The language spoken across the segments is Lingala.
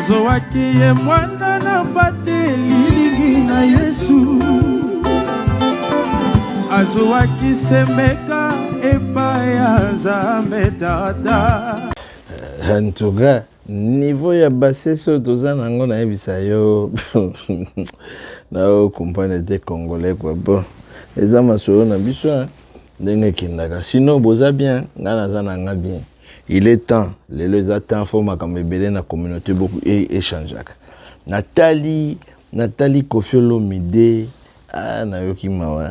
azowaki ye mwana na bateli na Yesu azowaki semeka epai ya Nzambe Tata. En tout cas, niveau ya baseso toza nango na yebisa yo na comprendre te congolais quoi. Bon, eza masolo na biso ndenge kindaka. Sinon boza bien, ngana za nanga bien. Il est temps, les attentes faut makambo ebele na communauté beaucoup échangeaka. Nathalie Koffi Olomide na yoki mawa.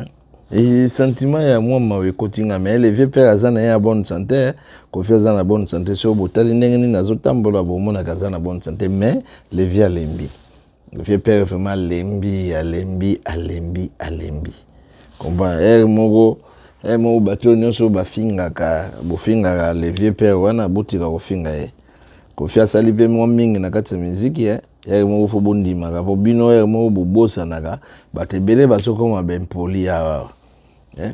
Et sentiment ya moi mawe kotinga mais le vieux père azana ya bonne santé, Koffi azana bonne santé so botali ndenge ni nazotambola bomona kazana bonne santé mais le vieux alembi. Le vieux père vraiment alembi. Combat mo bato nyonso bafingaka le vieux père wana botika kofinga ye. Koffi asali pe mo mingi na kati ya muziki mo fo bondimaka po bino mo bobosanaka batebele basokoma bempoli ya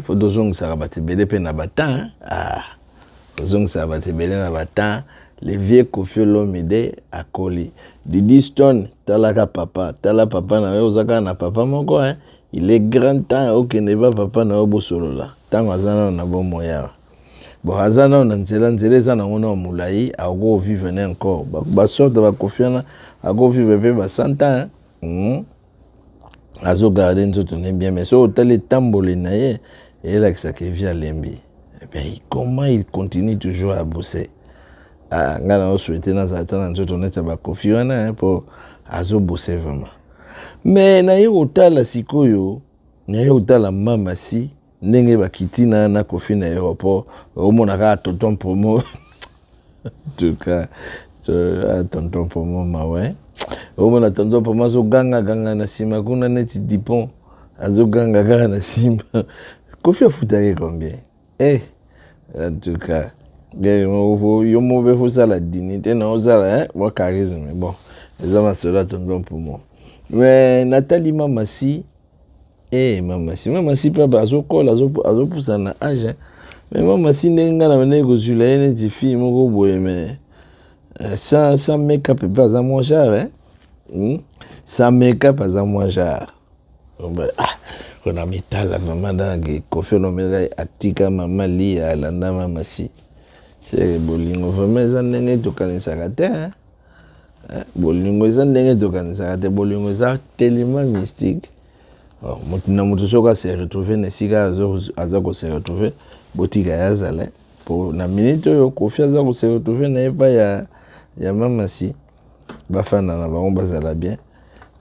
faut dozongisa batebele pe na batan dozongisa batebele na batan le vieux Koffi Olomide akoli Didi Stone tala papa na yo zaka na papa moko il est grand temps okende ba papa na yo bosolola tango azana na bomo ya bon azana na nzela za na ngona mulai ago vivre ne encore ba sorte ba Koffi ago vivre pe ba 100 ans azo garder nzoto ne bien mais so tele tambole na ye et là que ça qui vient lembi et bien comment il continue toujours à bosser ngana o souhaiter na za tana nzoto ne ba Koffi wana pour azo bosser vraiment mais na ye otala sikoyo na ye otala mama si ndenge bakiti na Koffi na aéroport omona ka tonton promo en tout cas tonton promo mawe omona tonton promo zo ganga na sima kuna neti dipon azo ganga na sima Koffi afutaki combien en tout cas yo mo faut ça la dignité na ozala moi charisme bon les hommes cela tonton promo mais Nathalie Mamasi Mamasi papa azokola azopusa na âge mais Mamasi ndenga na mene kozula ene ti fille moko boye mais sans make-up pas à moins cher sans make-up pas à moins cher on a mis la maman dans Koffi Olomide atika mama li alanda Mamasi c'est bolingo vraiment ça ndenge tokanisaka te bolingo ça ndenge tokanisaka te bolingo ça tellement mystique. Mutu soka se retrouver na sika azako se retrouver botika yazale pour na minute yo Koffi azako se retrouver na epa ya Mamasi bafana na bango bazala bien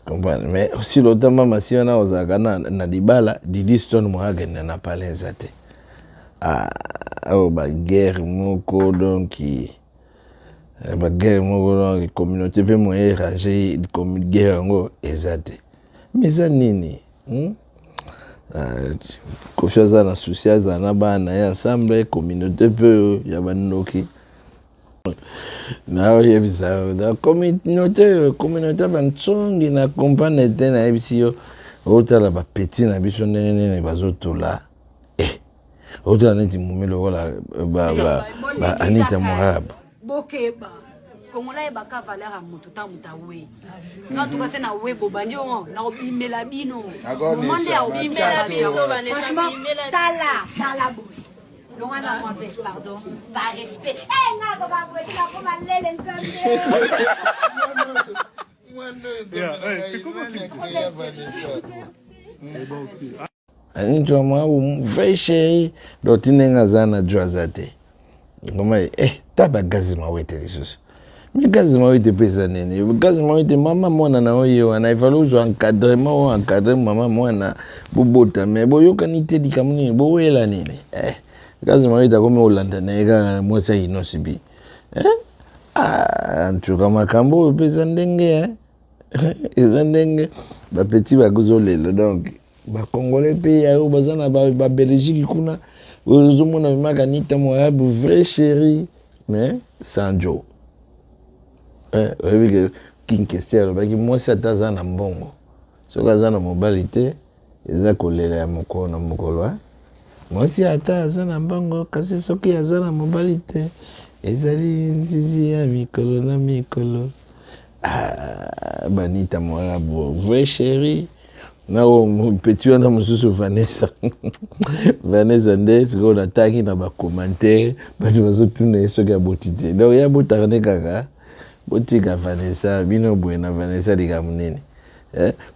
comprendre mais aussi l'autre Mamasi wana ozaka na dibala Didi Stone mo agenda na palenza te ba guerre moko donc ba guerre moko donc communauté pe mo ranger comme guerre ngo ezate mais ça nini Koffi azana souci azana bana ya ensemble communauté peu ya banoki na ya bizarre da communauté bantsongi na compagnie te na ebisi yo otala ba petit na biso nene bazotola otala neti mumelo wala ba Anita Moab bokeba Kongola baka valeur à moto ta mutawe. Na tuka se na webo banyo na obimela bino. Monde ya obimela biso baneta bimela tala boy. Longana moi veste pardon. Par respect. Nga baba boy na ko malele nzambe. C'est comment tu fais? Anito Moab vrai chéri dotinenga zana joazate. Ngoma taba gazi mawete lisusu. Mais quasiment il était pesé nene. Quasiment il était maman moi na oyo ana il fallait jouer encadrer maman moi na bobota mais boyo kanité di kamuni boyela nene. Quasiment il était comme Hollande na moi ça inosibi. En tout cas makambo pesé ndenge ezandenge ba petit ba gozolela donc ba congolais pays ayo bazana ba Belgique kuna ozomona maka Anita Moab vrai chéri mais sans Joe. Oui que king question baki moi ça taza na mbongo soka za na mobilité eza kolela ya moko na mokolo moi si ata za na mbongo kasi soki aza na mobilité ezali nzizi ya mikolo na mikolo Banita Moarabo, vrai chéri. Non, petit on a monsieur Vanessa. Vanessa nde siko na taki na ba commentaire, ba bazo tuna so ga botité. Donc ya botarne kaka. Botika Vanessa, bino buena Vanessa diga munene.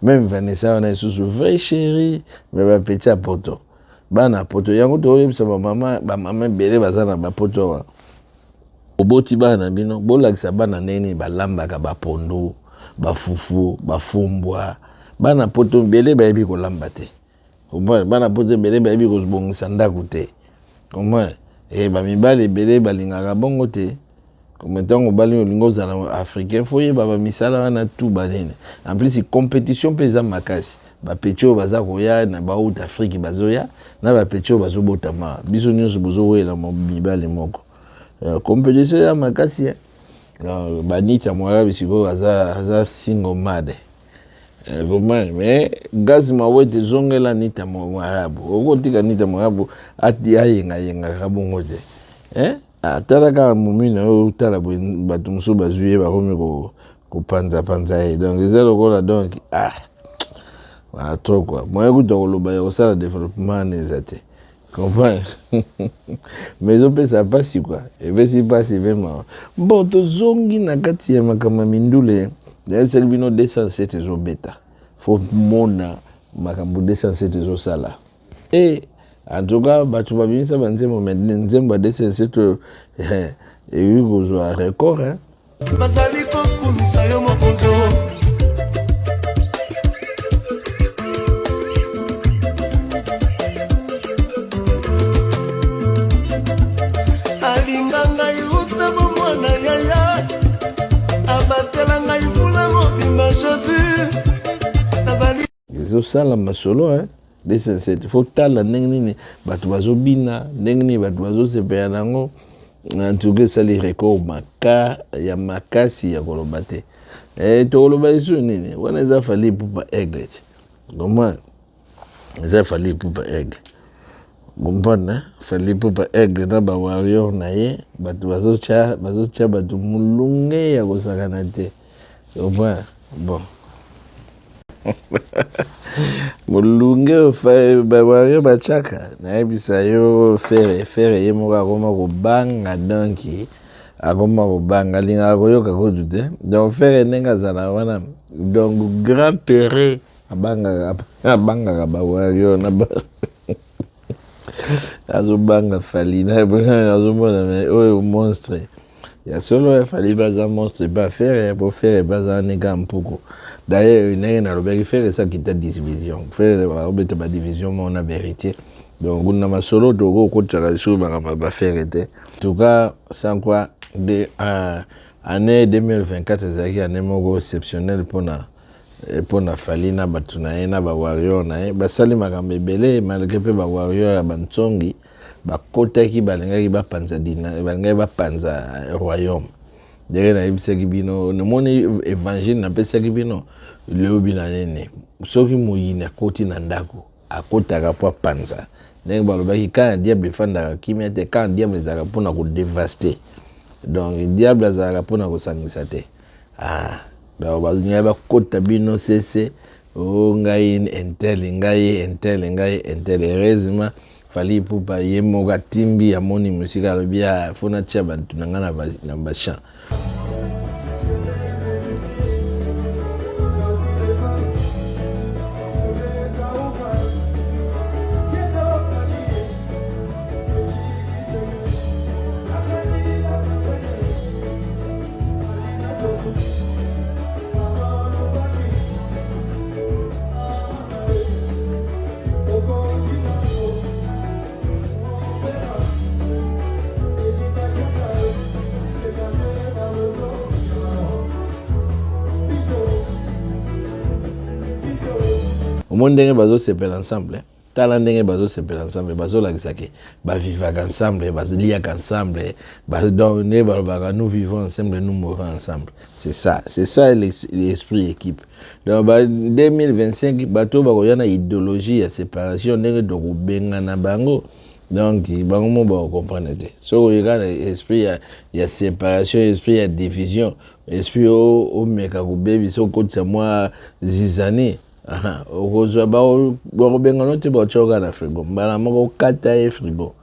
Même Vanessa on a sous vrai chéri, mais ba petit à poto. Bana poto yango to yebisa ba maman belé bazana ba poto wa. Oboti bana bino bolakisa bana nene balambaka ba pondo, ba fufu, ba fumbwa. Bana poto belé ba yebi ko lambate. Comment bana poto belé ba yebi ko bongisa ndako te. Comment ba mibale belé balingaka bongo te. Comme tant bali olingo za africain foye ba misala wana tout banene. En plus compétition pesa makasi. Ba pecho baza koya na ba out Afrique bazoya na ba pecho bazobotama. Biso nyonso bozo wela mo mibale moko. Compétition ya makasi. Banita Moarabo siko aza single mother. Mais gaz mawete zongela Nita Moarabo. Okotika Nita Moarabo ati ayenga kabongo te. Talaka mumina o tala bato muso bazuye ba komi ko panza donc les lokola donc trop quoi moi écoute koloba ya osala développement nezate comprends mais on peut ça passe quoi et ben si passe vraiment bon to zongi na kati ya makama mindule d'ailleurs c'est bino 207 ezo beta faut mona makambu 207 ezo sala et en tout cas, tu vas bien ça, nzembo nzembo dessin c'est et oui gozo a record hein. Bazali ko kumisa yo mokozo. Alinganga yuta mwana yaya. Abatela ngai pula mobimba Jésus. Bazali zo sala masolo hein. Il faut tala nengni batu bazobina nengni batu bazosepela nango en tout cas ça les records maka ya makasi ya kolobate to koloba isu nini wana za fali pupa aigle comment za fali pupa aigle gombana fali pupa aigle na ba warrior na ye batu bazocha batu mulunge ya kosakana te bon mulunge bawario bachaka na ebisa yo fere ye moka koma ko banga donki akoma ko banga linga ko yoka ko dute donc fere nenga zana wana donc grand père abanga ka bawario na ba azo banga fali na azo mona mais oyo monstre ya solo fali baza monstre ba fere pour faire baza nega mpoko. D'ailleurs, il a le faire ça qui t'a division. Faire la division, on a vérité. Donc, on a ma solo de coach à la chose, va faire été. En tout cas, sans quoi, année 2024, c'est une année exceptionnelle pour na Falina, Batuna, na Warrior, na Basali Magambe Belé, malgré peu Warrior à Bantsongi, Bakota qui balenga Panzadina, balenga Panza Royaume. Derrière na ibisaki bino ne moni évangile na pesaki bino leo bina nene soki moyina koti na ndako akotaka po panza ndenge balobaki quand diable fanda kimia te quand diable zaka pona ko dévaster donc diable azaka pona ko sangisa te donc bazunya ba kota bino cesse o ngai intel heureusement fali pupa yemo gatimbi ya moni musika lobia fona tia bantu nanga na basha. Ndenge bazo sepela ensemble tala ndenge bazo sepela ensemble bazo la kisake ba vivre ensemble bazo lier ensemble bazo donner ba nous vivons ensemble nous mourons ensemble c'est ça l'esprit équipe donc 2025 bato ba koyana idéologie ya séparation ndenge de kubenga na bango donc bango mo ba comprendre te so il y a esprit ya séparation esprit ya division esprit o meka ko baby so ko tsa moi zizani okozwa ba benga no te ba choka na frigo mbala moko kata e frigo